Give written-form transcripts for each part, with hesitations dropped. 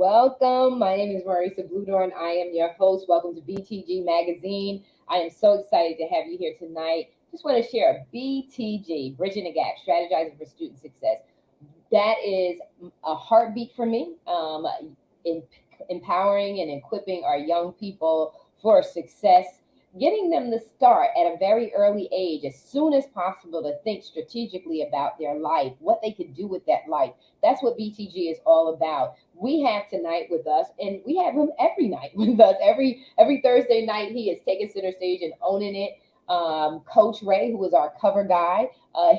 welcome. My name is Marissa Bludorn. I am your host. Welcome to BTG Magazine. I am so excited to have you here tonight. Just want to share BTG, Bridging the Gap, Strategizing for Student Success. That is a heartbeat for me, in empowering and equipping our young people for success, getting them to start at a very early age, as soon as possible, to think strategically about their life, what they could do with that life. That's what BTG is all about. We have tonight with us, and we have him every night with us. Every Thursday night, he is taking center stage and owning it. Coach Ray, who is our cover guy,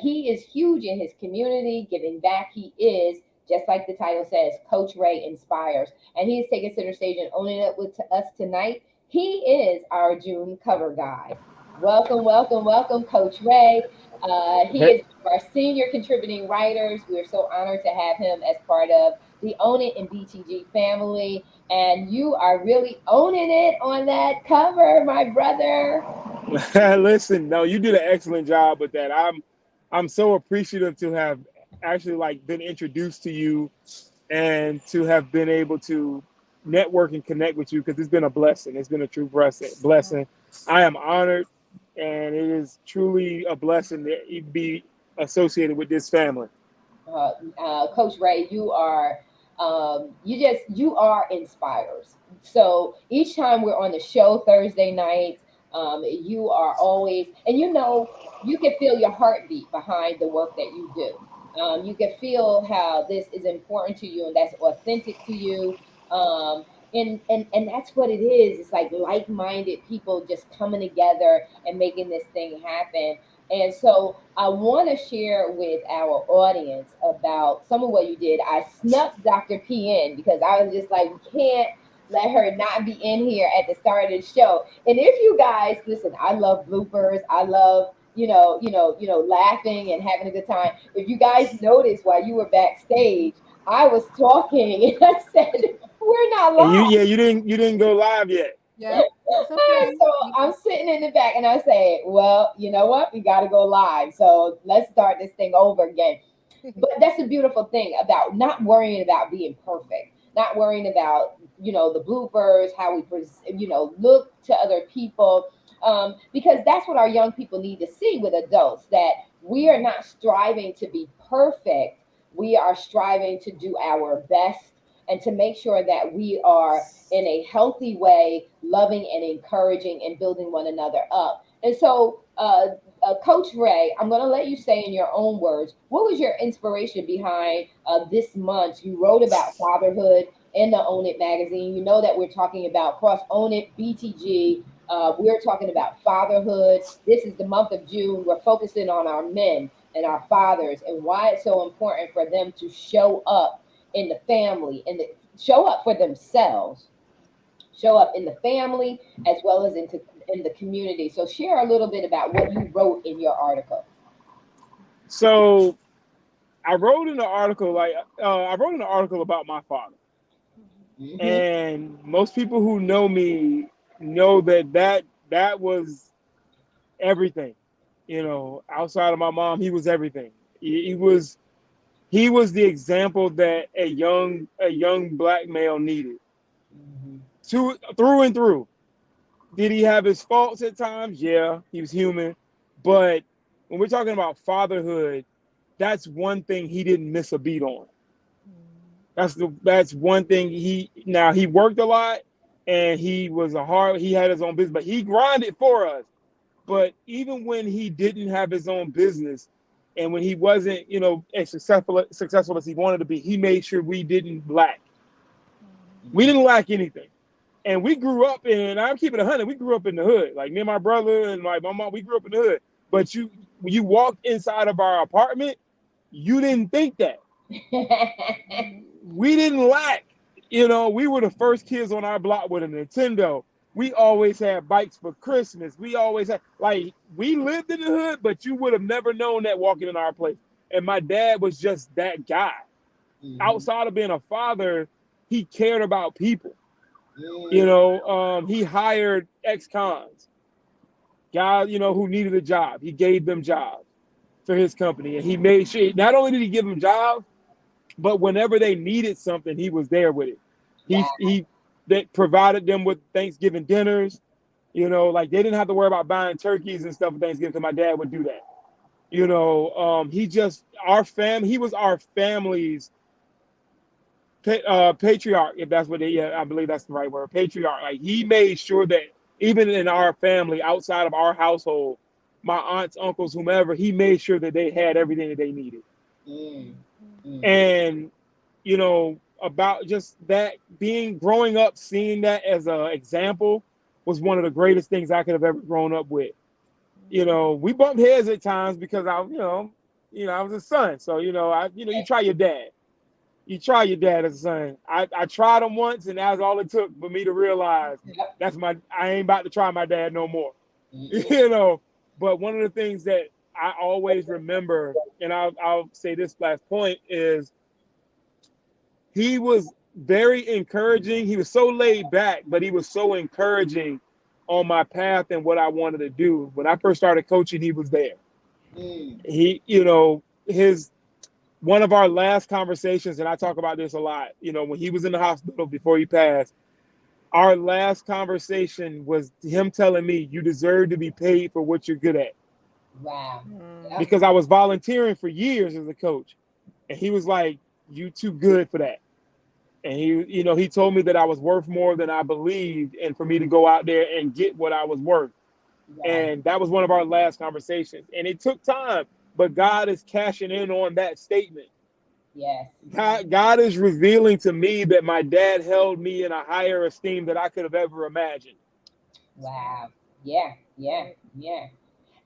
he is huge in his community, giving back. He is, just like the title says, Coach Ray inspires, and he is taking center stage and owning it with us tonight. He is our June cover guy. Welcome, welcome, welcome, Coach Ray. He Hey, is one of our senior contributing writers. We're so honored to have him as part of the Own It and BTG family. And you are really owning it on that cover, my brother. listen, no, you did an excellent job with that. I'm so appreciative to have actually like been introduced to you and to have been able to network and connect with you because it's been a blessing. It's been a true blessing. I am honored, and it is truly a blessing to be associated with this family. Coach Ray, you are inspires. So each time we're on the show Thursday nights, you are always, and you can feel your heartbeat behind the work that you do. You can feel how this is important to you and that's authentic to you. Um, and that's what it is. It's like-minded people just coming together and making this thing happen. And so I want to share with our audience about some of what you did. I snuck Dr. P in because I was just like, we can't let her not be in here at the start of the show. And if you guys listen, I love bloopers. I love, laughing and having a good time. If you guys noticed while you were backstage, I was talking and I said, we're not And live. you didn't go live yet. Yep, it's okay. So I'm sitting in the back and I say, well, you know what? We got to go live. So let's start this thing over again. But that's the beautiful thing about not worrying about being perfect, not worrying about, the bloopers, how we, look to other people. Because that's what our young people need to see with adults, that we are not striving to be perfect. We are striving to do our best and to make sure that we are in a healthy way, loving and encouraging and building one another up. And so, Coach Ray, I'm going to let you say in your own words, what was your inspiration behind this month? You wrote about fatherhood in the Own It magazine. You know that we're talking about cross Own It, BTG. We're talking about fatherhood. This is the month of June. We're focusing on our men and our fathers and why it's so important for them to show up in the family and show up for themselves, show up in the family as well as in the community. So share a little bit about what you wrote in your article. So I wrote an article about my father. Hmm. And most people who know me know that was everything. Outside of my mom, he was everything. He was the example that a young black male needed. Hmm. Through and through. Did he have his faults at times? Yeah, he was human. But when we're talking about fatherhood, that's one thing he didn't miss a beat on. That's one thing he worked a lot, and he had his own business, but he grinded for us. But even when he didn't have his own business, and when he wasn't, as successful as he wanted to be, he made sure we didn't lack. We didn't lack anything. And we grew up I'm keeping it 100, we grew up in the hood. Like me and my brother and my mom, we grew up in the hood. But when you walked inside of our apartment, you didn't think that. We didn't lack. We were the first kids on our block with a Nintendo. We always had bikes for Christmas. We always had, like, we lived in the hood, but you would have never known that walking in our place. And my dad was just that guy. Hmm. Outside of being a father, he cared about people. Hmm. He hired ex-cons, guys, who needed a job. He gave them jobs for his company. And he made sure, not only did he give them jobs, but whenever they needed something, he was there with it. Wow. He that provided them with Thanksgiving dinners. Like they didn't have to worry about buying turkeys and stuff for Thanksgiving because my dad would do that. He just he was our family's patriarch, if that's what yeah, I believe that's the right word, patriarch. Like he made sure that even in our family, outside of our household, my aunts, uncles, whomever, he made sure that they had everything that they needed. Mm, mm. And about just that growing up, seeing that as an example was one of the greatest things I could have ever grown up with. We bumped heads at times because I was a son. So, you try your dad. You try your dad as a son. I tried him once, and that's all it took for me to realize Yep. I ain't about to try my dad no more. Mm-mm. you know. But one of the things that I always remember, and I'll say this last point, is he was very encouraging. He was so laid back, but he was so encouraging on my path and what I wanted to do. When I first started coaching, he was there. Mm. His one of our last conversations, and I talk about this a lot, when he was in the hospital before he passed, our last conversation was him telling me, you deserve to be paid for what you're good at. Wow. Yep. Because I was volunteering for years as a coach. And he was like, you too good for that. And he told me that I was worth more than I believed, and for me to go out there and get what I was worth. Wow. And that was one of our last conversations. And it took time, but God is cashing in on that statement. Yes. God is revealing to me that my dad held me in a higher esteem that I could have ever imagined. Wow. Yeah. Yeah. Yeah.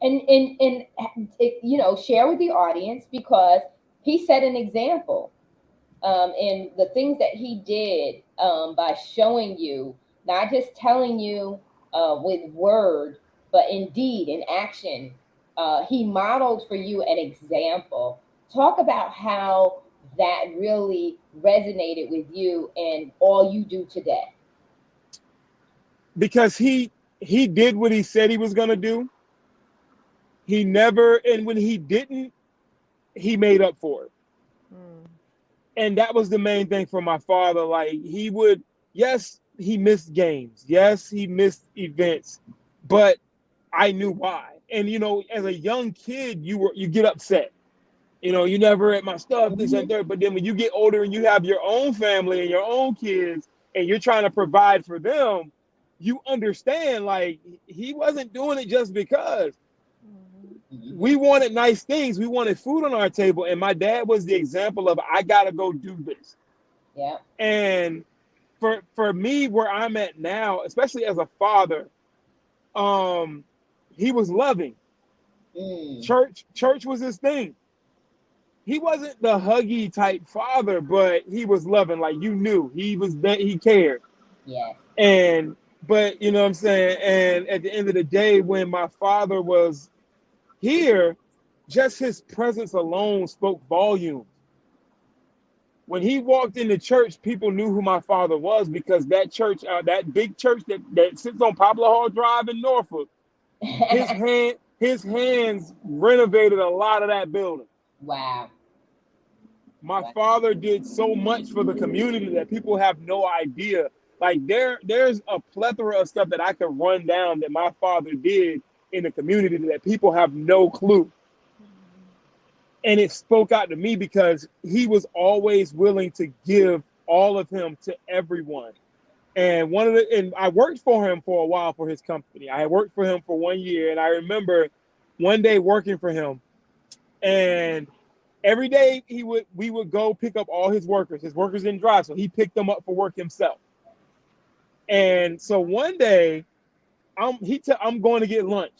And share with the audience, because he set an example, and the things that he did, by showing you, not just telling you with word, but in deed, in action. He modeled for you an example. Talk about how that really resonated with you and all you do today. Because he did what he said he was going to do. He never, and when he didn't, he made up for it. And that was the main thing for my father. Like he would, yes, he missed games. Yes, he missed events, but I knew why. And as a young kid, you get upset. You never at my stuff, this and Mhm. that. But then when you get older and you have your own family and your own kids, and you're trying to provide for them, you understand like he wasn't doing it just because. We Mhm. wanted nice things. We wanted food on our table. And my dad was the example of, I got to go do this. Yeah. And for me, where I'm at now, especially as a father, um, he was loving. Mm. Church was his thing. He wasn't the huggy type father, but he was loving. Like you knew he was that he cared. Yes. And but you know what I'm saying. And at the end of the day, when my father was here, just his presence alone spoke volumes. When he walked into church, people knew who my father was, because that church, that big church that sits on Poplar Hall Drive in Norfolk, his hands renovated a lot of that building. Wow. My Wow. father did so much for the community that people have no idea. Like there's a plethora of stuff that I could run down that my father did in the community that people have no clue. And it spoke out to me because he was always willing to give all of him to everyone. And I worked for him for a while for his company. I had worked for him for 1 year, and I remember one day working for him, and every day we would go pick up all his workers. His workers didn't drive, so he picked them up for work himself. And so one day, I'm going to get lunch.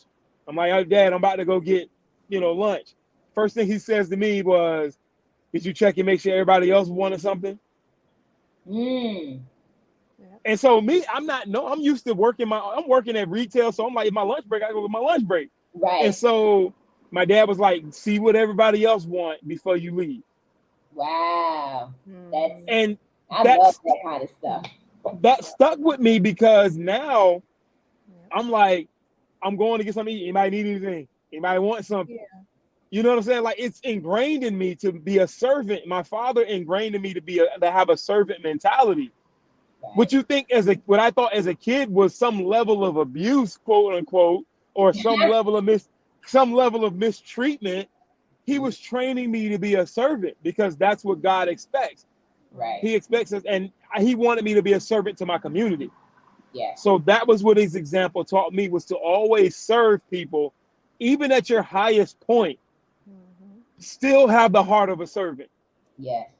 I'm like, oh, Dad, I'm about to go get lunch. First thing he says to me was, "Did you check and make sure everybody else wanted something?" Mm. And so me, I'm used to I'm working at retail, so I'm like, my lunch break, I go with my lunch break. And Right. so my dad was like, see what everybody else want before you leave. Wow. That's And I love that's that kind of stuff. that stuck with me, because now I'm like, I'm going to get something to eat. Anybody need anything? Anybody want something? You know what I'm saying? Like it's ingrained in me to be a servant. My father ingrained in me to have a servant mentality. What Right. you think as a what I thought as a kid was some level of abuse, quote unquote, or some level of mistreatment. He Mhm. was training me to be a servant because that's what God expects. Right. Right. He expects us, and he wanted me to be a servant to my community. Yes. So that was what his example taught me, was to always serve people, even at your highest point. Mm-hmm. Still have the heart of a servant. Yes.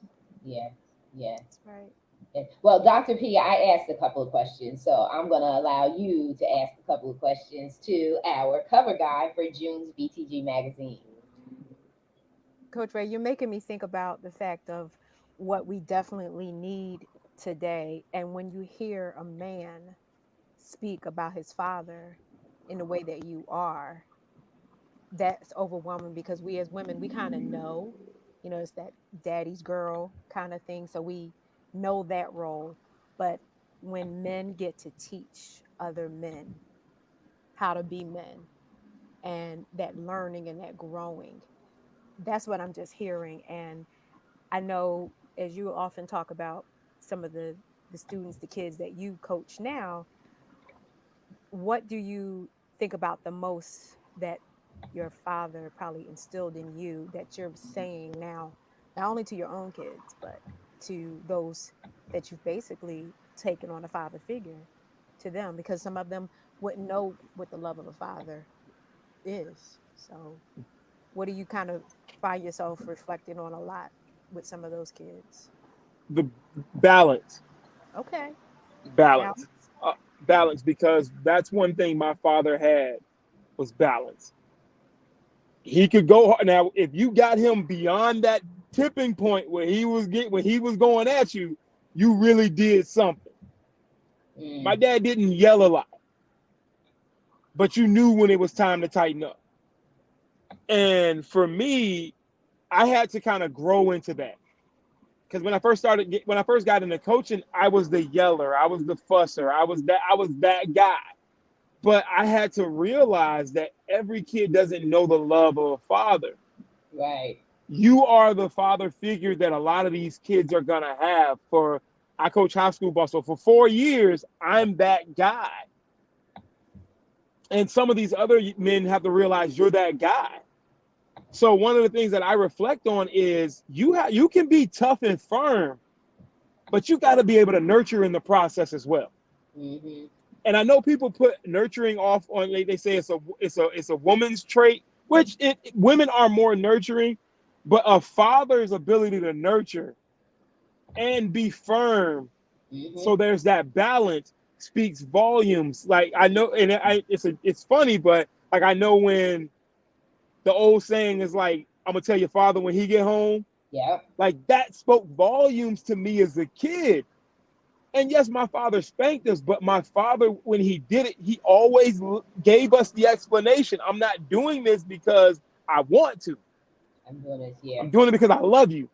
Yes. Yes. That's right. Yes. Well, Dr. P, I asked a couple of questions, so I'm going to allow you to ask a couple of questions to our cover guy for June's BTG magazine. Coach Ray, you're making me think about the fact of what we definitely need today. And when you hear a man speak about his father in the way that you are, that's overwhelming because we as women, we kind of know, it's that daddy's girl kind of thing. So we know that role. But when men get to teach other men how to be men and that learning and that growing, that's what I'm just hearing. And I know, as you often talk about some of the students, the kids that you coach now, what do you think about the most that your father probably instilled in you that you're saying now, not only to your own kids, but to those that you've basically taken on a father figure to them? Because some of them wouldn't know what the love of a father is. So, what do you kind of find yourself reflecting on a lot with some of those kids? The balance, Okay, balance, balance. uh, balance, because that's one thing my father had, was balance. He could go now. If you got him beyond that tipping point where when he was going at you, you really did something. My Mm, dad didn't yell a lot, but you knew when it was time to tighten up. And for me, I had to kind of grow into that, because when I first got into coaching, I was the yeller, I was the fusser, I was that guy. But I had to realize that every kid doesn't know the love of a father. right. You are the father figure that a lot of these kids are gonna have. For I coach high school ball, so for 4 years, I'm that guy. And some of these other men have to realize you're that guy. So one of the things that I reflect on is you can be tough and firm, but you got to be able to nurture in the process as well. Mm-hmm. And I know people put nurturing off on, they say it's a woman's trait, which women are more nurturing, but a father's ability to nurture and be firm, Mm-hmm. so there's that balance, speaks volumes. Like I know, and it's funny, but like I know when the old saying is like, I'm gonna tell your father when he get home. Yep. Like that spoke volumes to me as a kid. And yes, my father spanked us, but my father, when he did it, he always gave us the explanation. I'm not doing this because I want to. I'm doing this here. I'm doing it because I love you.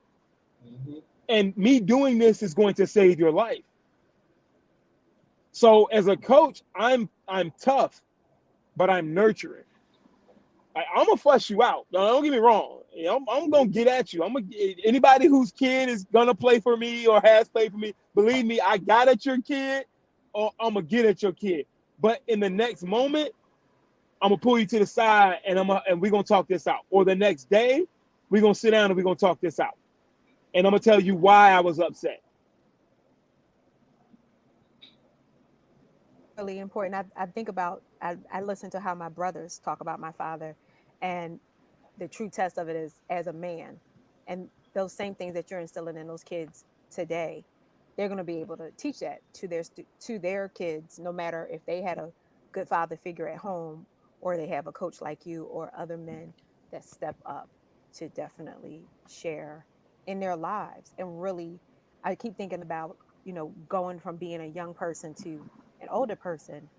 Mm-hmm. And me doing this is going to save your life. So as a coach, I'm tough, but I'm nurturing. I'm gonna fuss you out. No, don't get me wrong. I'm gonna get at you. Anybody whose kid is gonna play for me or has played for me. Believe me, I got at your kid, or I'm gonna get at your kid. But in the next moment, I'm gonna pull you to the side, and we're gonna talk this out. Or the next day, we're gonna sit down and we're gonna talk this out. And I'm gonna tell you why I was upset. Really important. I think about, I listen to how my brothers talk about my father, and the true test of it is as a man. And those same things that you're instilling in those kids today, they're going to be able to teach that to to their kids, no matter if they had a good father figure at home or they have a coach like you or other men that step up to definitely share in their lives. And really, I keep thinking about, going from being a young person to an older person.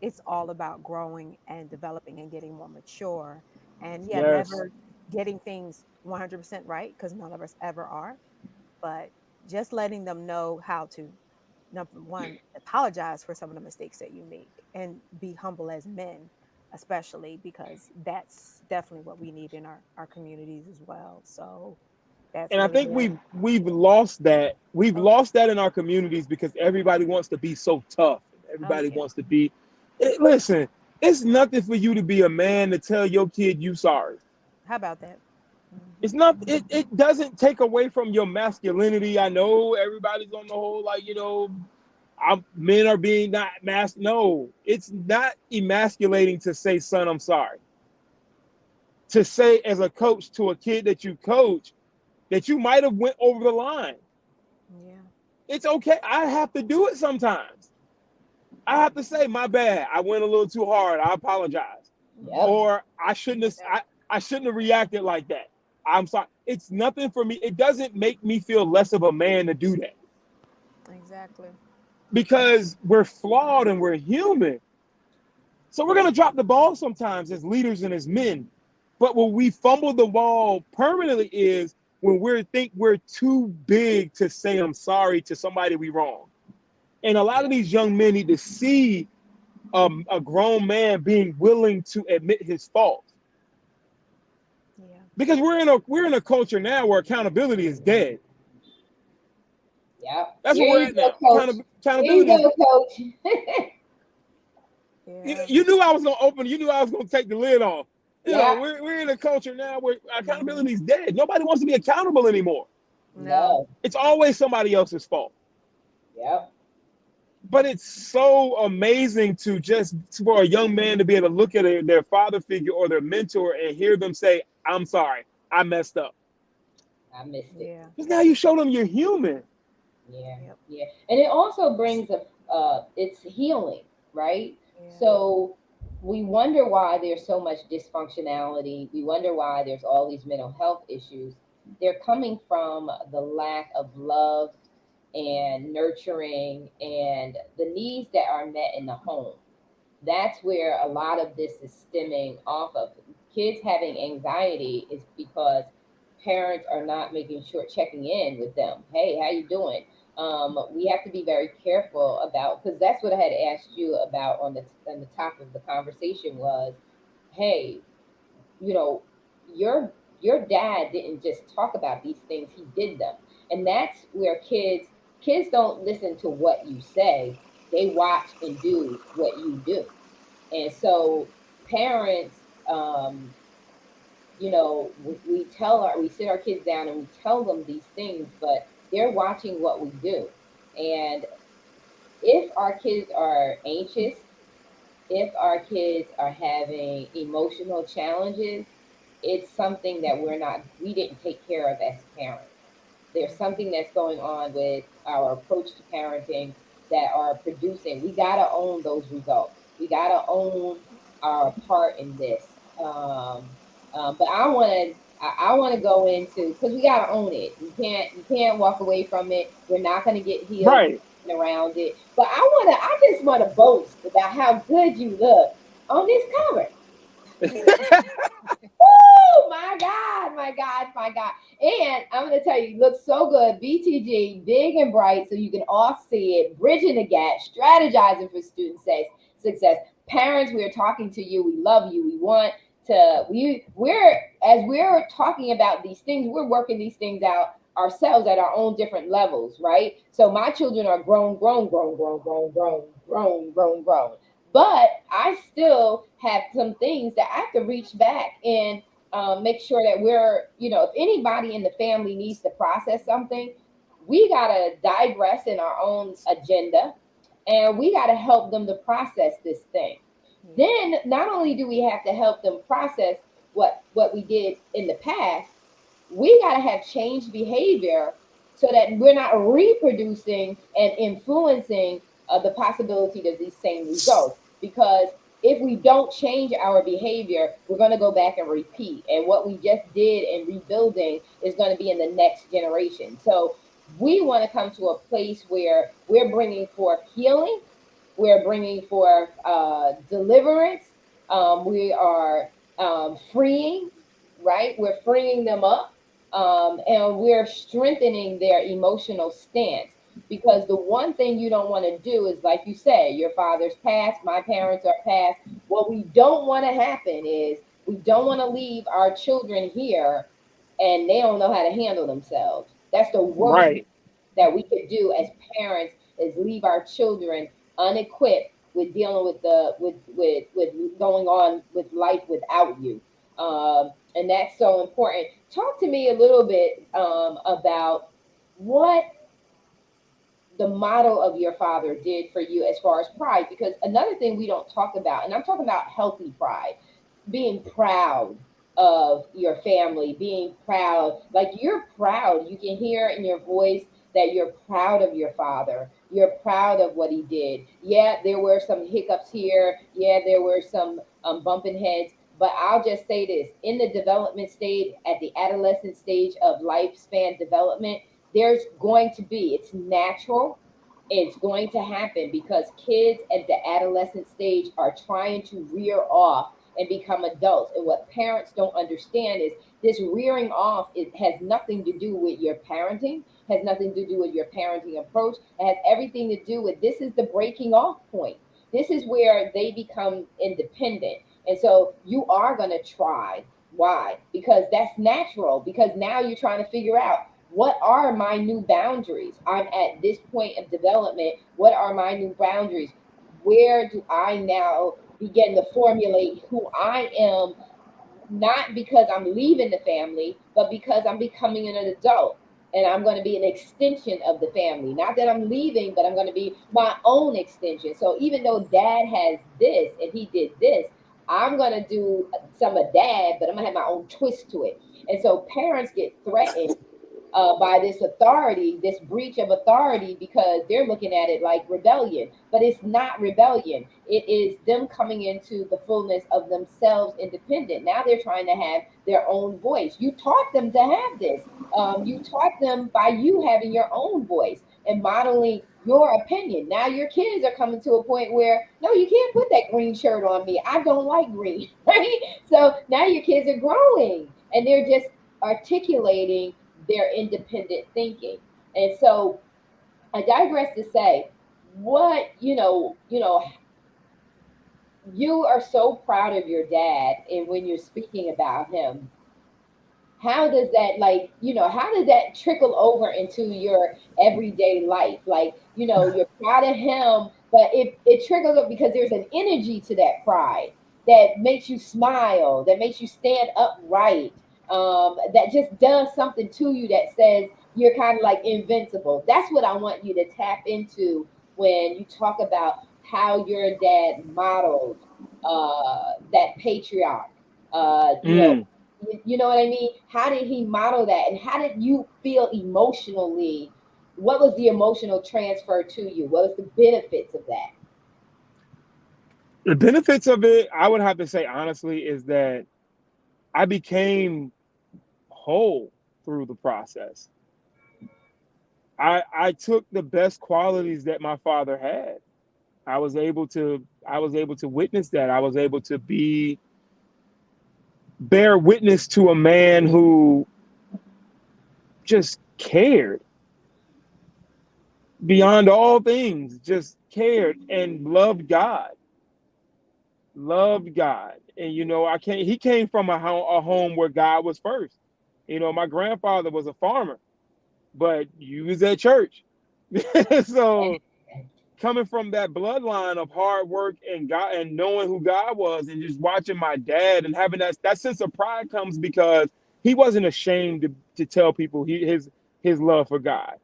It's all about growing and developing and getting more mature. And yeah, Yes, never getting things 100% right, because none of us ever are, but just letting them know how to, number one, apologize for some of the mistakes that you make and be humble as men, especially because that's definitely what we need in our communities as well. So That's And I really think good. we've lost that. We've Okay. lost that in our communities because everybody wants to be so tough. Oh Everybody yeah. wants to be. Listen, it's nothing for you to be a man to tell your kid you sorry. How about that? Hmm. It's not. It doesn't take away from your masculinity. I know everybody's on the whole like men are being not mas. No, it's not emasculating to say, "Son, I'm sorry." To say as a coach to a kid that you coach that you might have went over the line. Yeah. It's okay. I have to do it sometimes. I have to say, my bad. I went a little too hard. I apologize. Yep. Hmm. Or I shouldn't have reacted like that. I'm sorry. It's nothing for me. It doesn't make me feel less of a man to do that Exactly. because we're flawed and we're human. So we're gonna drop the ball sometimes as leaders and as men. But when we fumble the ball permanently is when we think we're too big to say I'm sorry to somebody we wrong. And a lot of these young men need to see a grown man being willing to admit his faults Yeah. because we're in a culture now where accountability is dead. Yep. That's Here where we're you at go, now. coach. Here you Accountability is. go, coach. Yeah. You knew I was gonna open. You knew I was gonna take the lid off. Yep. We're in a culture now where Hmm. accountability is dead. Nobody wants to be accountable anymore. No. No. It's always somebody else's fault. Yep. But it's so amazing to just for a young man to be able to look at their father figure or their mentor and hear them say, "I'm sorry, I messed up." I missed it. Yeah. Because now you show them you're human. Yeah. Yep. Yeah. And it also brings it's healing, right? Yeah. So we wonder why there's so much dysfunctionality. We wonder why there's all these mental health issues. They're coming from the lack of love and nurturing and the needs that are met in the home. That's where a lot of this is stemming off of. Kids having anxiety is because parents are not making sure checking in with them. Hey, how you doing? We have to be very careful about because that's what I had asked you about on the top of the conversation was, hey, you know, your your dad didn't just talk about these things; he did them, and that's where kids don't listen to what you say; they watch and do what you do. And so parents, um, we sit our kids down and we tell them these things, but they're watching what we do. And if our kids are anxious, if our kids are having emotional challenges, it's something that we didn't take care of as parents. There's Hmm. something that's going on with our approach to parenting that are producing. We got to own those results. We got to own our part in this. But I want to go into because we got to own it. You can't walk away from it. We're not going to get healed Right. around it. But I just want to boast about how good you look on this cover. Oh my God, my God, my God. And I'm going to tell you, you look so good. BTG, big and bright, so you can all see it. Bridging the gap, strategizing for student success. Parents, we are talking to you. We love you. We're talking about these things, we're working these things out ourselves at our own different levels, right? So my children are grown, grown, grown, grown, grown, grown, grown, grown, grown. But I still have some things that I have to reach back and make sure that if anybody in the family needs to process something, we got to digress in our own agenda and we got to help them to process this thing. Yeah. Then not only do we have to help them process what we did in the past, we got to have changed behavior so that we're not reproducing and influencing the possibility of these same results. Because if we don't change our behavior, we're going to go back and repeat. And what we just did in rebuilding is going to be in the next generation. So we want to come to a place where we're bringing forth healing, we're bringing forth deliverance, we are freeing, right? We're freeing them up, and we're strengthening their emotional stance. Because the one thing you don't want to do is, like you say, your father's past, my parents are past. What we don't want to happen is we don't want to leave our children here and they don't know how to handle themselves. That's the worst Right. that we could do as parents, is leave our children unequipped with dealing with the with going on with life without you. And that's so important. Talk to me a little bit about what the model of your father did for you as far as pride, because another thing we don't talk about, and I'm talking about healthy pride, being proud of your family, being proud, like you're proud. You can hear in your voice that you're proud of your father. You're proud of what he did. Yeah, there were some hiccups here. Yeah, there were some bumping heads. But I'll just say this, in the development stage, at the adolescent stage of lifespan development, there's going to be, it's natural, it's going to happen because kids at the adolescent stage are trying to rear off and become adults. And what parents don't understand is this rearing off, it has nothing to do with your parenting, has nothing to do with your parenting approach. It has everything to do with, this is the breaking off point. This is where they become independent. And so you are going to try. Why? Because that's natural. Because now you're trying to figure out, what are my new boundaries? I'm at this point of development. What are my new boundaries? Where do I now begin to formulate who I am, not because I'm leaving the family, but because I'm becoming an adult and I'm going to be an extension of the family. Not that I'm leaving, but I'm going to be my own extension. So even though dad has this and he did this, I'm going to do some of dad, but I'm going to have my own twist to it. And so parents get threatened by this authority, this breach of authority, because they're looking at it like rebellion. But it's not rebellion. It is them coming into the fullness of themselves independent. Now they're trying to have their own voice. You taught them to have this. You taught them by you having your own voice and modeling your opinion. Now your kids are coming to a point where, no, you can't put that green shirt on me. I don't like green, right? So now your kids are growing and they're just articulating their independent thinking. And so I digress to say, what, you are so proud of your dad, and when you're speaking about him, how does that, like, how does that trickle over into your everyday life? Like, you're proud of him, but it trickles up because there's an energy to that pride that makes you smile, that makes you stand upright, that just does something to you that says you're kind of like invincible. That's what I want you to tap into when you talk about how your dad modeled that patriarch. uh, you know Mm. you know what I mean? How did he model that? And how did you feel emotionally? What was the emotional transfer to you? What was the benefits of that? The benefits of it, I would have to say honestly, is that I became whole through the process. I took the best qualities that my father had. I was able to witness that. I was able to be bear witness to a man who just cared beyond all things, just cared and loved God. And he came from a home where God was first. My grandfather was a farmer, but you was at church. So coming from that bloodline of hard work and God and knowing who God was and just watching my dad and having that sense of pride comes because he wasn't ashamed to tell people his love for God.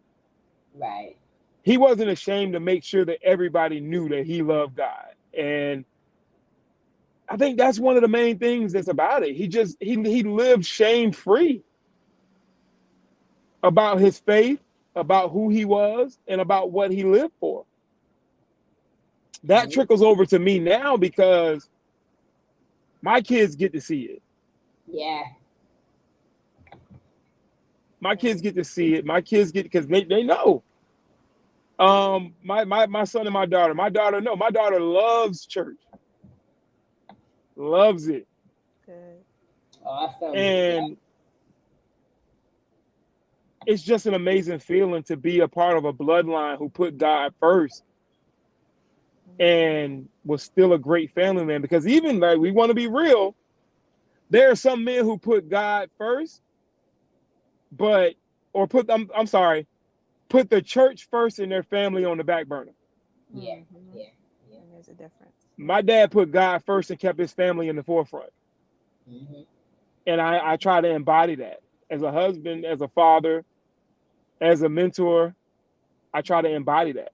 Right. He wasn't ashamed to make sure that everybody knew that he loved God. And I think that's one of the main things that's about it. He lived shame free about his faith, about who he was, and about what he lived for. That trickles over to me now because my kids get to see it. Yeah. My kids get to see it. My kids get, because they know. My son and my daughter. My daughter, no, my daughter loves church, loves it, Good. Awesome. and it's just an amazing feeling to be a part of a bloodline who put God first Mhm. and was still a great family man. Because even, like, we want to be real, there are some men who put God first but or put them. I'm sorry, put the church first and their family on the back burner. Yeah, Mm-hmm. yeah, yeah. And there's a difference. My dad put God first and kept his family in the forefront, Hmm. and I try to embody that as a husband, as a father, as a mentor. I try to embody that.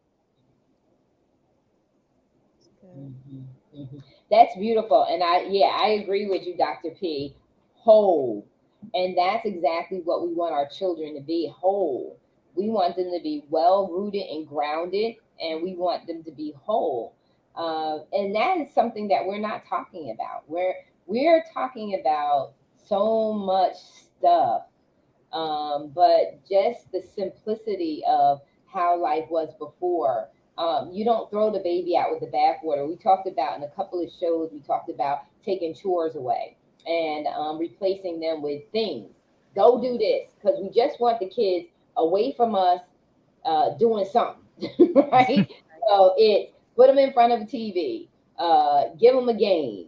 It's good. Hmm. Hmm. That's beautiful. And I agree with you, Dr. P. Whole. And that's exactly what we want our children to be, whole. We want them to be well rooted and grounded, and we want them to be whole. And that is something that we're not talking about. We're talking about so much stuff, but just the simplicity of how life was before. You don't throw the baby out with the bathwater. We talked about in a couple of shows, we talked about taking chores away and replacing them with things. Go do this, because we just want the kids away from us doing something, right? So it's put them in front of a TV, give them a game,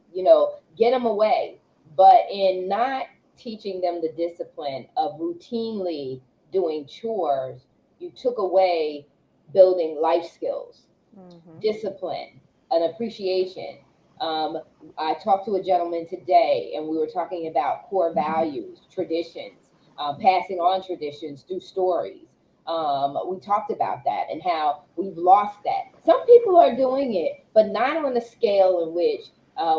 get them away, but in not teaching them the discipline of routinely doing chores, you took away building life skills, Mm-hmm. discipline, an appreciation. Um, I talked to a gentleman today, and we were talking about core values, traditions, passing on traditions through stories. We talked about that and how we've lost that. Some people are doing it, but not on the scale in which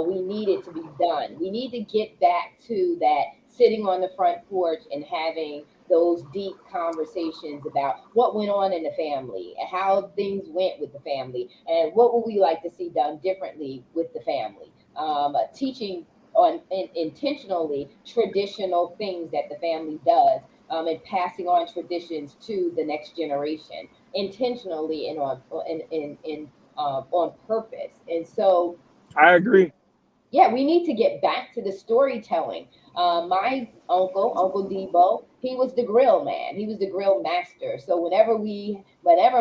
we need it to be done. We need to get back to that sitting on the front porch and having those deep conversations about what went on in the family, how things went with the family, and what would we like to see done differently with the family. Teaching on intentionally traditional things that the family does, and passing on traditions to the next generation intentionally and on purpose. And so I agree. yeah, we need to get back to the storytelling. My uncle, Uncle Debo, he was the grill man. He was the grill master. So whenever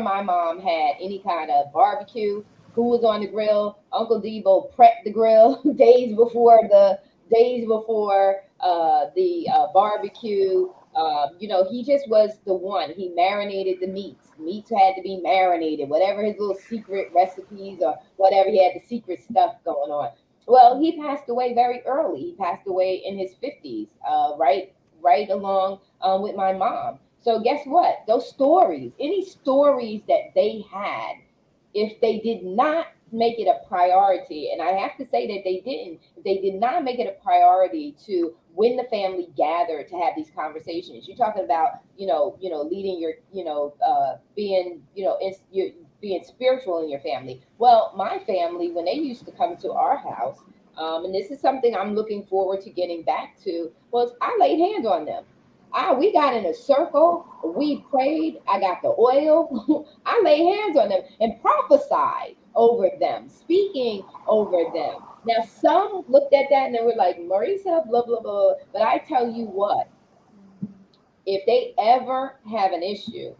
my mom had any kind of barbecue, who was on the grill? Uncle Debo prepped the grill days before the barbecue. He just was the one. He marinated the meats. Meats had to be marinated, whatever his little secret recipes or whatever, he had the secret stuff going on. Well, he passed away very early. He passed away in his 50s, right along with my mom. So guess what? Those stories, any stories that they had, if they did not make it a priority, and I have to say that they didn't, if they did not make it a priority to when the family gathered to have these conversations. You're talking about, leading your, being, you being spiritual in your family. Well, my family, when they used to come to our house, and this is something I'm looking forward to getting back to, was I laid hands on them. We got in a circle, we prayed, I got the oil, I lay hands on them and prophesied over them, speaking over them. Now, some looked at that and they were like, Marissa, blah, blah, blah. But I tell you what, Mm-hmm. if they ever have an issue,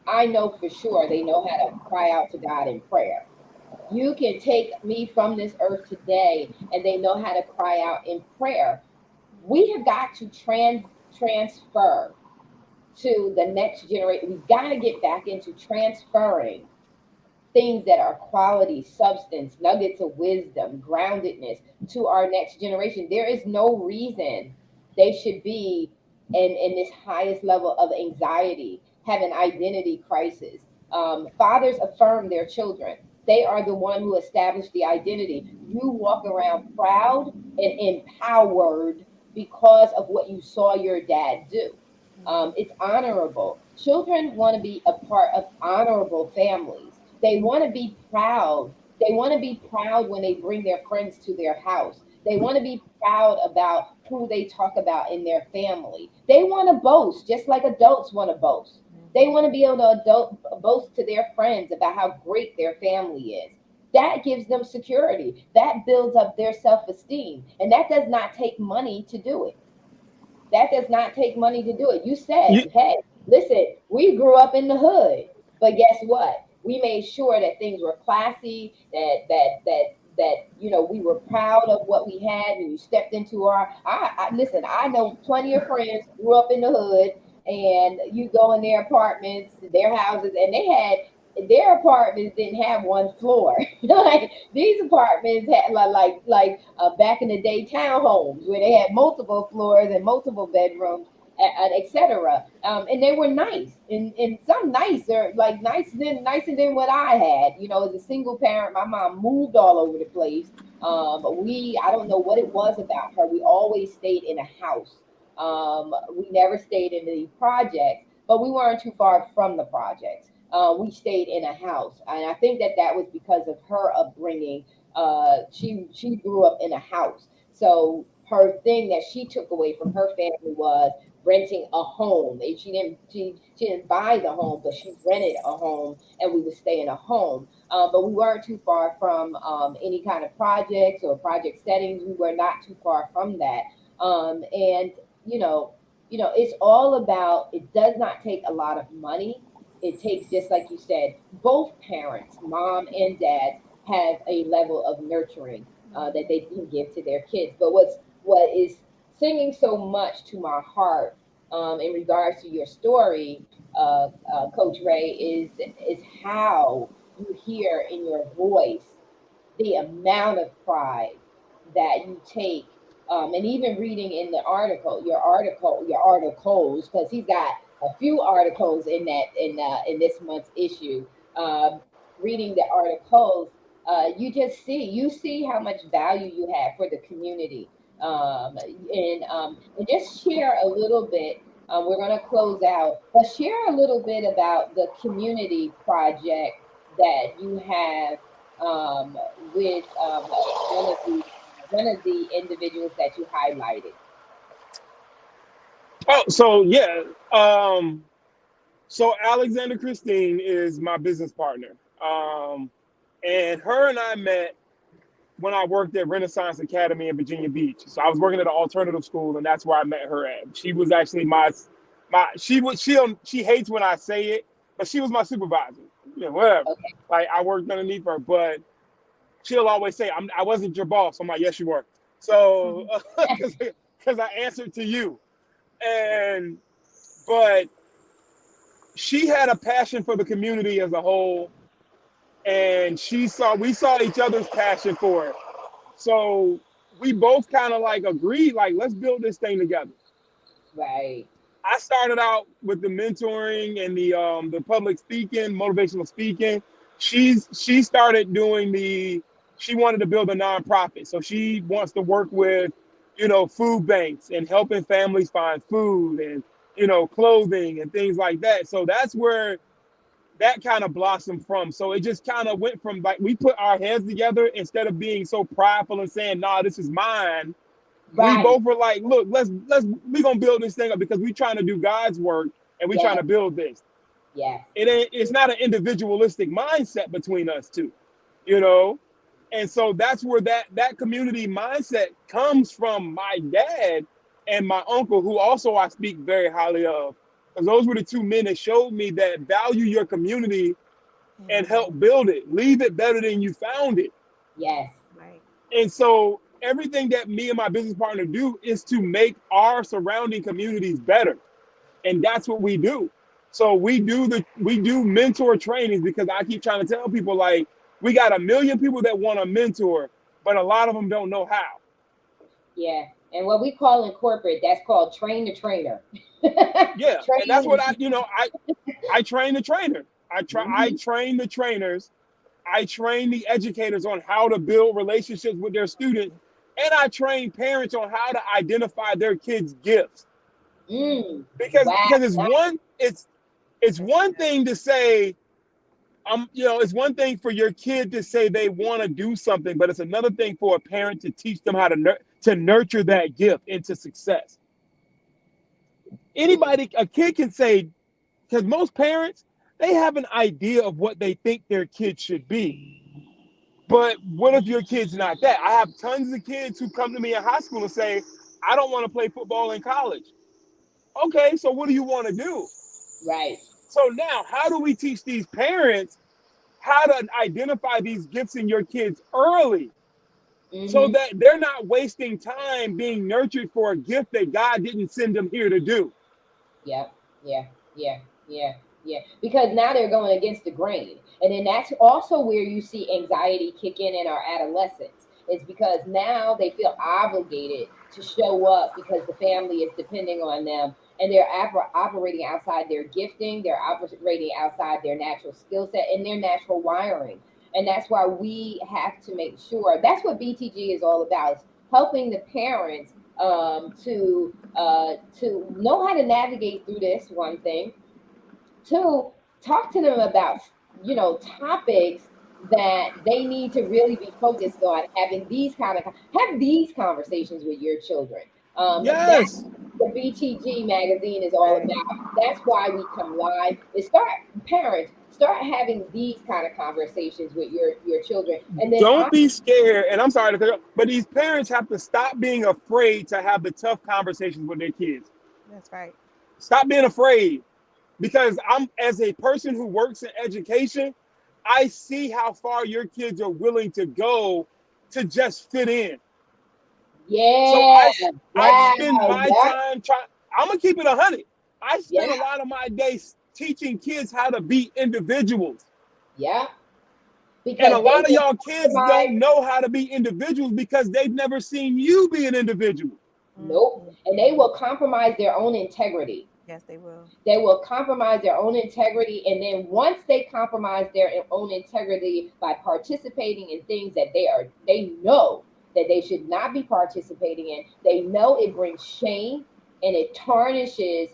I know for sure they know how to cry out to God in prayer. You can take me from this earth today, and they know how to cry out in prayer. We have got to transfer to the next generation. We've got to get back into transferring things that are quality, substance, nuggets of wisdom, groundedness to our next generation. There is no reason they should be in this highest level of anxiety, have an identity crisis. Fathers affirm their children. They are the one who established the identity. You walk around proud and empowered because of what you saw your dad do. It's honorable. Children want to be a part of honorable families. They want to be proud. They want to be proud when they bring their friends to their house. They want to be proud about who they talk about in their family. They want to boast, just like adults want to boast. They Mm-hmm. want to be able to boast to their friends about how great their family is. That gives them security. That builds up their self esteem. And that does not take money to do it. That does not take money to do it. You said, You, hey, listen, we grew up in the hood, but guess what? We made sure that things were classy, that we were proud of what we had, and you stepped into our. I listen. I know plenty of friends who grew up in the hood, and you go in their apartments, their houses, and their apartments didn't have one floor. Like these apartments had back in the day townhomes where they had multiple floors and multiple bedrooms, etc. And they were nice, and some nicer, like nicer than what I had. As a single parent, my mom moved all over the place. I don't know what it was about her. We always stayed in a house. We never stayed in the projects, but we weren't too far from the projects. We stayed in a house, and I think that was because of her upbringing. She grew up in a house, so her thing that she took away from her family was renting a home. And she didn't buy the home, but she rented a home, and we would stay in a home. But we weren't too far from any kind of projects or project settings. We were not too far from that. And you know, it's all about. It does not take a lot of money. It takes, just like you said, both parents, mom and dad, have a level of nurturing that they can give to their kids. But what is singing so much to my heart in regards to your story, Coach Ray, is how you hear in your voice the amount of pride that you take. And even reading in the article, your articles, because he's got a few articles in this month's issue. Um, Reading the articles, you see how much value you have for the community. And just share a little bit. We're going to close out, but share a little bit about the community project that you have with one of the individuals that you highlighted. Oh, so yeah. So Alexander Christine is my business partner. And her and I met when I worked at Renaissance Academy in Virginia Beach. So I was working at an alternative school, and that's where I met her at. She was actually she hates when I say it, but she was my supervisor. Whatever. Okay. Like I worked underneath her, but she'll always say, I wasn't your boss. I'm like, yes, you were. So because I answered to you, and but she had a passion for the community as a whole, and we saw each other's passion for it. So we both kind of like agreed, like, let's build this thing together. Right. I started out with the mentoring and the public speaking, motivational speaking. She started doing she wanted to build a nonprofit. So she wants to work with, food banks and helping families find food and, clothing and things like that. So that's where that kind of blossomed from. So it just kind of went from, like, we put our heads together instead of being so prideful and saying, nah, this is mine. We Right. both were like, look, we gonna build this thing up because we trying to do God's work and we trying Yes. to build this. Yes. It's not an individualistic mindset between us two, you know? And so that's where that community mindset comes from my dad and my uncle, who also I speak very highly of. Because those were the two men that showed me that value your community and help Amen. build it. Leave it better than you found it. Yes. Right. And so everything that me and my business partner do is to make our surrounding communities better. And that's what we do. So we do mentor trainings because I keep trying to tell people, like, we got a million people that want to mentor, but a lot of them don't know how. Yeah. And what we call in corporate, that's called train the trainer. Yeah. And that's Training. what I train the trainer. I Hmm. train the trainers. I train the educators on how to build relationships with their students. And I train parents on how to identify their kids' gifts. Wow. Because it's That's one good. thing to say, it's one thing for your kid to say they want to do something, but it's another thing for a parent to teach them how to nurture that gift into success. Mm. A kid can say, because most parents, they have an idea of what they think their kid should be. But what if your kid's not that? I have tons of kids who come to me in high school and say, I don't want to play football in college. Okay, so what do you want to do? Right. So now, how do we teach these parents how to identify these gifts in your kids early so Hmm. that they're not wasting time being nurtured for a gift that God didn't send them here to do? Yep. Yeah, yeah, yeah, yeah. Because now they're going against the grain. And then that's also where you see anxiety kick in our adolescence. It's because now they feel obligated to show up because the family is depending on them, and they're operating outside their gifting, they're operating outside their natural skill set and their natural wiring. And that's why we have to make sure that's what BTG is all about, is helping the parents to know how to navigate through this, one thing. Two, talk to them about, topics that they need to really be focused on, having these have these conversations with your children. That's Yes. what the BTG magazine is all Right. about. That's why we come live. Is start parents start having these kind of conversations with your children, and then Don't be scared. And I'm sorry to cut you off, but these parents have to stop being afraid to have the tough conversations with their kids. That's right. Stop being afraid. Because I'm, as a person who works in education, I see how far your kids are willing to go to just fit in. So yeah, I wow, spend my yeah, time trying. I'm gonna keep it 100. I spend yeah, a lot of my days teaching kids how to be individuals, yeah, and because a they lot of will y'all kids compromise. don't know how to be individuals because they've never seen you be an individual. Nope. And they will compromise their own integrity. Yes, they will. They will compromise their own integrity. And then once they compromise their own integrity by participating in things that they know that they should not be participating in, they know it brings shame and it tarnishes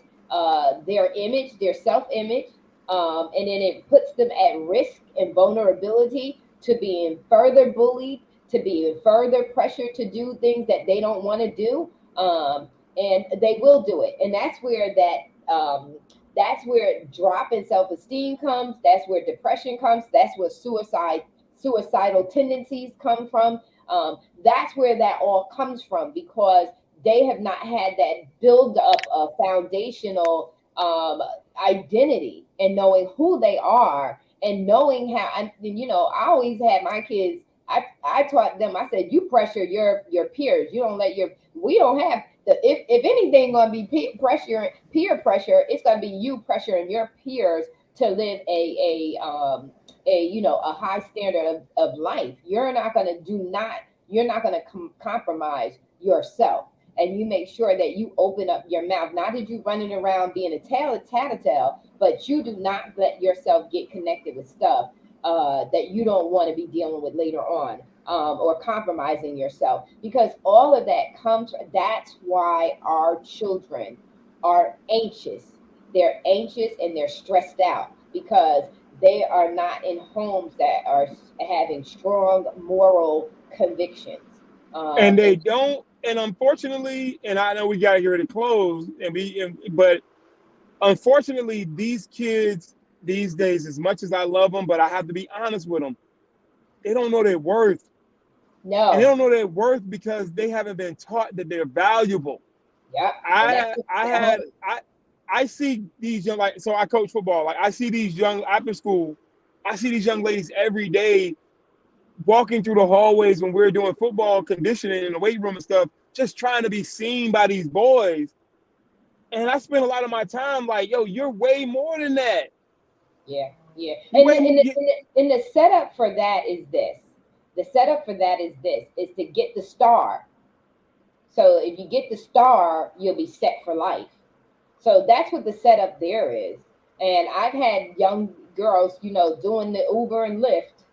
their image, their self-image. And then it puts them at risk and vulnerability to being further bullied, to being further pressured to do things that they don't want to do. And they will do it. And that's where drop in self-esteem comes. That's where depression comes. That's where suicidal tendencies come from. That's where that all comes from, because they have not had that build up of foundational identity and knowing who they are and knowing how. And I always had my kids. I taught them. I said, you pressure your peers. You don't let your. We don't have if anything going to be peer pressure, it's going to be you pressuring your peers to live a high standard of life. You're not going to compromise yourself, and you make sure that you open up your mouth. Not that you running around being a tattletale, but you do not let yourself get connected with stuff that you don't want to be dealing with later on, or compromising yourself, because all of that comes. That's why our children are anxious. They're anxious and they're stressed out because they are not in homes that are having strong moral convictions. And they And don't. And unfortunately, and I know we got to get ready to close, but unfortunately, these kids these days, as much as I love them, but I have to be honest with them, they don't know their worth. And they no, don't know their worth because they haven't been taught that they're valuable. yeah, and that's I what's I at home. had I see these young, like, so I coach football. Like, I see these young after school, I see these young ladies every day walking through the hallways when we're doing football conditioning in the weight room and stuff, just trying to be seen by these boys. And I spend a lot of my time like, yo, you're way more than that. Yeah, yeah. You way more. And the setup for that is this. The setup for that is this: is to get the star. So if you get the star, you'll be set for life. So that's what the setup there is. And I've had young girls, doing the Uber and Lyft.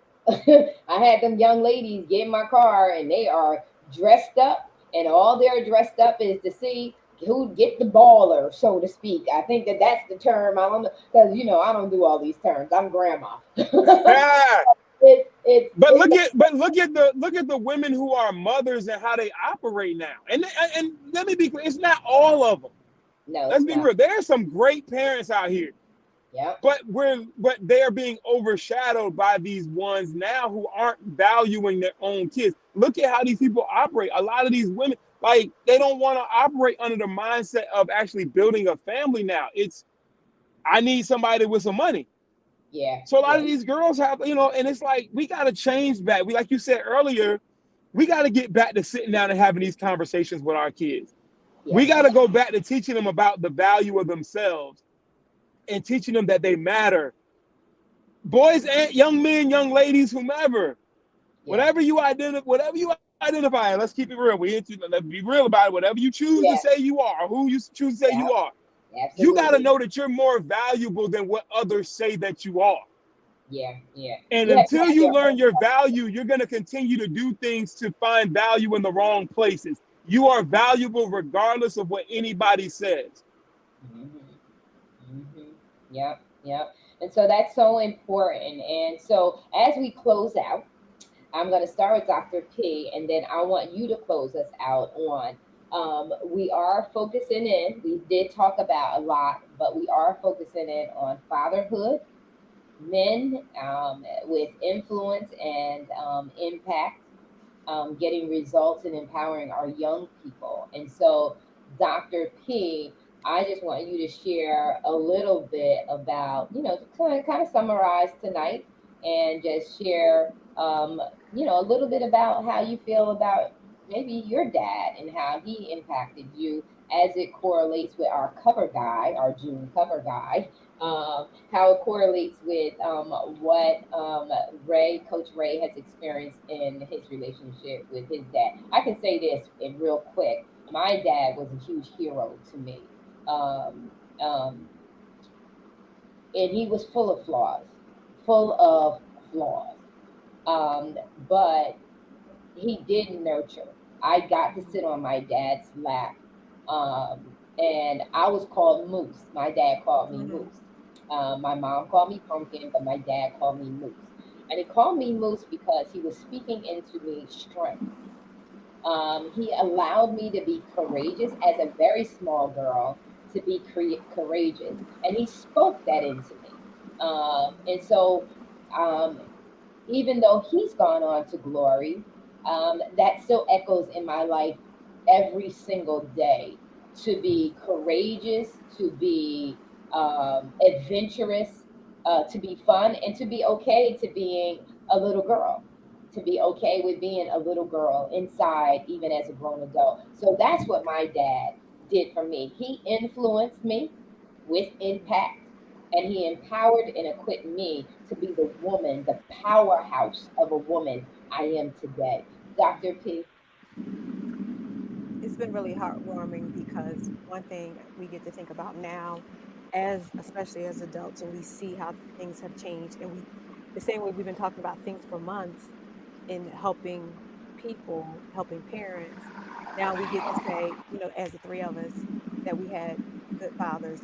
I had them young ladies get in my car and they are dressed up, and all they're dressed up is to see who get the baller, so to speak. I think that's the term. I don't know, because I don't do all these terms. I'm grandma. Yeah. But It's look at the women who are mothers and how they operate now. And let me be clear, it's not all of them. no, Let's it's be not. real. There are some great parents out here, Yeah, but they are being overshadowed by these ones now who aren't valuing their own kids. Look at how these people operate. A lot of these women, like, they don't want to operate under the mindset of actually building a family now. It's, I need somebody with some money. yeah, So a lot yeah, of these girls have, and it's like, we got to change back. We, like you said earlier, we got to get back to sitting down and having these conversations with our kids. yeah. We got to go back to teaching them about the value of themselves. and teaching them that they matter. Boys and young men, young ladies, whomever, Yeah. whatever you identify, let's keep it real. Let's be real about it. Whatever you choose to Yeah. say you are, who you choose to say you Yeah. are, you got to Absolutely. know that you're more valuable than what others say that you are. Yeah. Yeah. And You have to until have you your learn own. your value, you're going to continue to do things to find value in the wrong places. You are valuable regardless of what anybody says. Mm-hmm. Yep, yep. And so that's so important. And so as we close out, I'm going to start with Dr. P, and then I want you to close us out on. We are focusing in. We did talk about a lot, but we are focusing in on fatherhood, men with influence and impact, getting results and empowering our young people. And so, Dr. P, I just want you to share a little bit about, to kind of summarize tonight and just share, a little bit about how you feel about maybe your dad and how he impacted you as it correlates with our cover guy, our June cover guy, how it correlates with what Coach Ray has experienced in his relationship with his dad. I can say this in real quick. My dad was a huge hero to me. Um, um, and he was full of flaws. Um, but he did nurture. I got to sit on my dad's lap, and I was called Moose. My dad called me Mm-hmm. Moose. My mom called me Pumpkin, but my dad called me Moose. And he called me Moose because he was speaking into me strength. He allowed me to be courageous as a very small girl, to be courageous, and he spoke that into me. And so, um, even though he's gone on to glory, that still echoes in my life every single day. To be courageous, to be adventurous, to be fun, and to be okay to being a little girl. To be okay with being a little girl inside, even as a grown adult. So that's what my dad did for me. He influenced me with impact, and he empowered and equipped me to be the woman, the powerhouse of a woman I am today. Dr. P. It's been really heartwarming because one thing we get to think about now, as especially as adults, and we see how things have changed, and we, the same way we've been talking about things for months in helping people, helping parents. Now we get to say, as the three of us, that we had good fathers,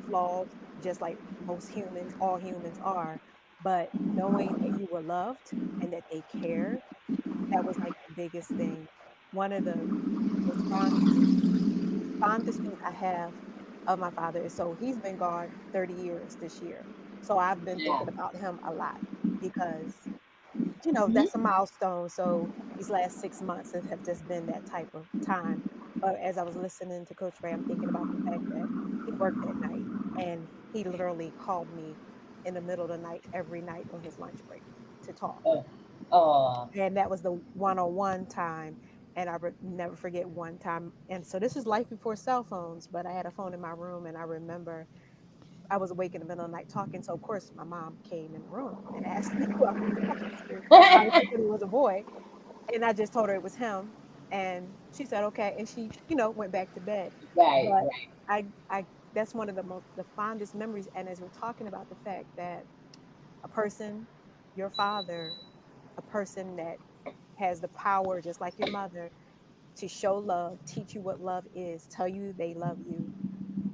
flaws, just like most humans, all humans are, but knowing that you were loved and that they cared, that was like the biggest thing. One of the most fondest things I have of my father is, so he's been gone 30 years this year. So I've been Yeah. thinking about him a lot because, Mhm. that's a milestone. So these last 6 months have just been that type of time. But as I was listening to Coach Ray, I'm thinking about the fact that he worked at night and he literally called me in the middle of the night every night on his lunch break to talk. Oh, oh, And that was the one-on-one time. And I never forget one time. And so this is life before cell phones, but I had a phone in my room, and I remember I was awake in the middle of the night talking. So of course my mom came in the room and asked me who I was talking to, probably thinking it was a boy. And I just told her it was him. And she said, okay. And she, went back to bed. right, But right. I that's one of the fondest memories. And as we're talking about the fact that a person, your father, a person that has the power, just like your mother, to show love, teach you what love is, tell you they love you,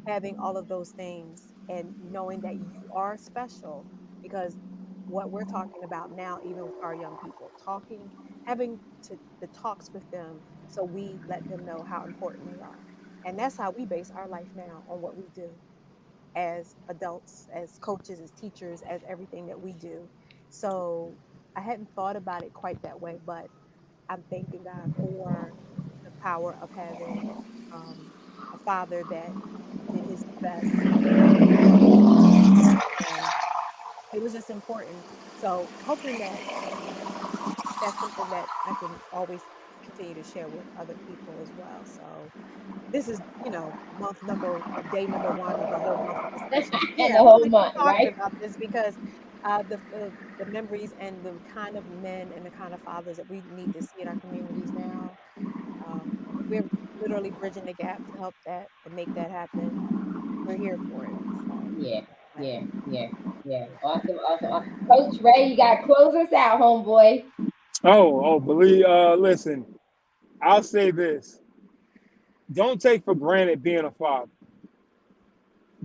having all of those things and knowing that you are special, because what we're talking about now, even with our young people, talking, having the talks with them, so we let them know how important they are. And that's how we base our life now, on what we do as adults, as coaches, as teachers, as everything that we do. So I hadn't thought about it quite that way, but I'm thanking God for the power of having um, a father that did his best to help me. And it was just important. So hoping that that's something that I can always continue to share with other people as well. So this is, day number one of a whole month of discussion. But And yeah, the we whole like month, talking right? about this because the memories and the kind of men and the kind of fathers that we need to see in our communities now. If we're literally bridging the gap to help that and make that happen, we're here for it. So, Yeah, yeah, yeah, yeah, yeah. yeah. Awesome, awesome. Coach Ray, you got to close us out, homeboy. Believe. Listen, I'll say this: don't take for granted being a father.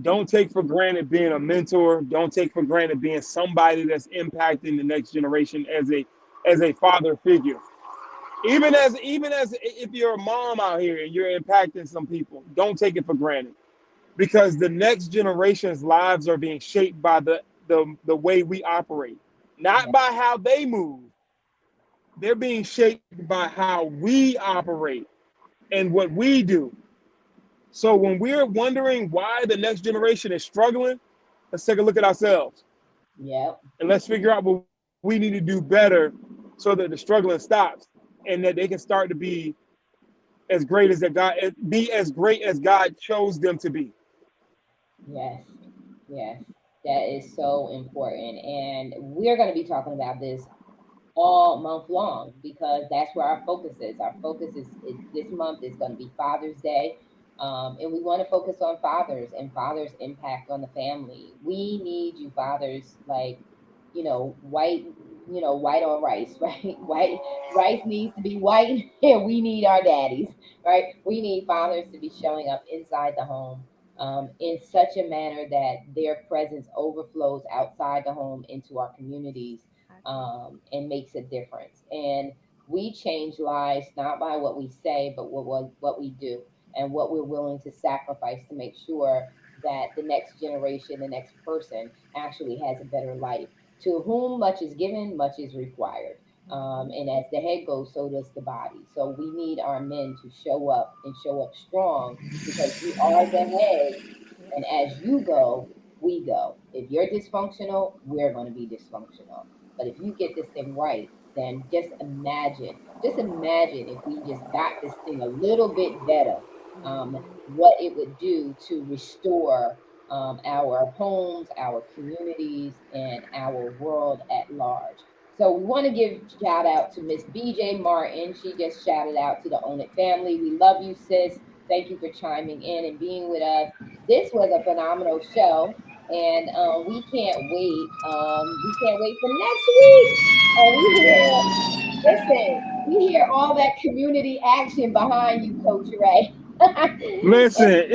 Don't take for granted being a mentor. Don't take for granted being somebody that's impacting the next generation as a father figure. Even as if you're a mom out here and you're impacting some people, don't take it for granted because the next generation's lives are being shaped by the way we operate, not Yeah, by how they move. They're being shaped by how we operate and what we do. So when we're wondering why the next generation is struggling, let's take a look at ourselves yeah, and let's figure out what we need to do better so that the struggling stops and that they can start to be as great as that God be as great as God chose them to be. yes, yes. That is so important. And we're going to be talking about this all month long because that's where our focus is. Our focus is this month is going to be Father's Day. And we want to focus on fathers and fathers' impact on the family. We need you fathers like, white, white on rice, right? White rice needs to be white and we need our daddies, right? We need fathers to be showing up inside the home in such a manner that their presence overflows outside the home into our communities I agree. and makes a difference. And we change lives not by what we say, but what we do and what we're willing to sacrifice to make sure that the next generation, the next person actually has a better life. To whom much is given, much is required. Hmm. And as the head goes, so does the body. So we need our men to show up and show up strong because you are the head. Yep. And as you go, we go. If you're dysfunctional, we're going to be dysfunctional. But if you get this thing right, then just imagine if we just got this thing a little bit better, Hmm. what it would do to restore our homes, our communities, and our world at large. So we want to give shout out to Miss BJ Martin. She just shouted out to the Own It family. We love you, sis. Thank you for chiming in and being with us. This was a phenomenal show, and we can't wait for next week. And we hear all that community action behind you, Coach Ray. Listen,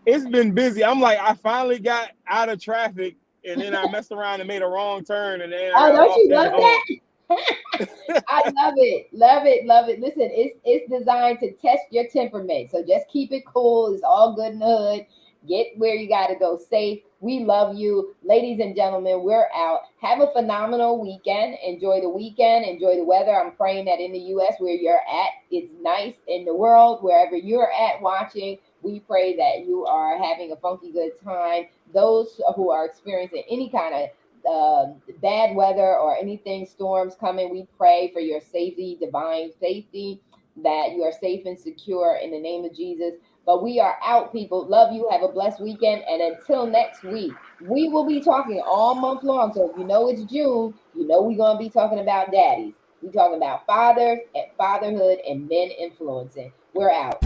it's been busy. I'm like, I finally got out of traffic and then I messed around and made a wrong turn and then I Oh, got don't lost you heading love home. that? I love it, love it, love it. Listen, it's designed to test your temperament. So just keep it cool. It's all good in the hood. Get where you got to go safe. We love you, ladies and gentlemen. We're out. Have a phenomenal weekend. Enjoy the weekend. Enjoy the weather. I'm praying that in the U.S. where you're at, it's nice. In the world, wherever you're at watching, we pray that you are having a funky good time. Those who are experiencing any kind of bad weather or anything, storms coming, we pray for your safety, divine safety, that you are safe and secure in the name of Jesus. But we are out, people. Love you. Have a blessed weekend. And until next week, we will be talking all month long. So if you know it's June, you know we're going to be talking about daddies. We're talking about fathers and fatherhood and men influencing. We're out.